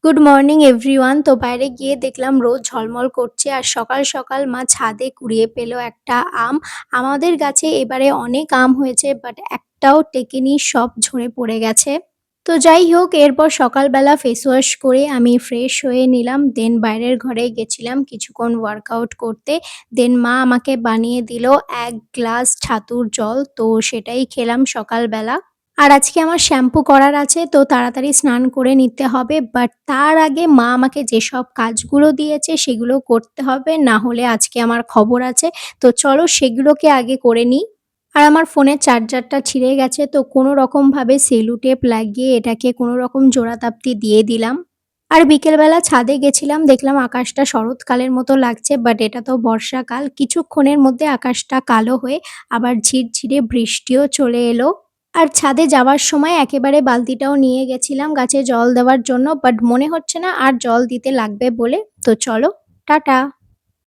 Good morning everyone. তো বাইরে গিয়ে দেখলাম রোদ ঝলমল করছে আর সকাল সকাল মা ছাদে কুড়িয়ে পেলো একটা আম। আমাদের গাছে এবারে অনেক আম হয়েছে বাট একটাও টেকেনি, সব ঝরে পড়ে গেছে। তো যাই হোক, এরপর সকালবেলা ফেস ওয়াশ করে আমি ফ্রেশ হয়ে নিলাম, দেন বাইরের ঘরে গেছিলাম কিছুক্ষণ ওয়ার্কআউট করতে। দেন মা আমাকে বানিয়ে দিল ১ গ্লাস ছাতুর জল, তো সেটাই খেলাম সকালবেলা। আর আজকে আমার শ্যাম্পু করার আছে, তো তাড়াতাড়ি স্নান করে নিতে হবে। বাট তার আগে মা আমাকে যেসব কাজগুলো দিয়েছে সেগুলো করতে হবে, না হলে আজকে আমার খবর আছে। তো চলো সেগুলোকে আগে করে নিই। আর আমার ফোনের চার্জারটা ছিঁড়ে গেছে, তো কোনো রকমভাবে সেলো টেপ লাগিয়ে এটাকে কোনো রকম জোড়াতাপ্তি দিয়ে দিলাম। আর বিকেলবেলা ছাদে গেছিলাম, দেখলাম আকাশটা শরৎকালের মতো লাগছে, বাট এটা তো বর্ষাকাল। কিছুক্ষণের মধ্যে আকাশটা কালো হয়ে আবার ঝিরঝিরে বৃষ্টিও চলে এলো। আর ছাদে যাওয়ার সময় একেবারে বালতিটাও নিয়ে গেছিলাম গাছে জল দেওয়ার জন্য, বাট মনে হচ্ছে না আর জল দিতে লাগবে বলে। তো চলো, টাটা।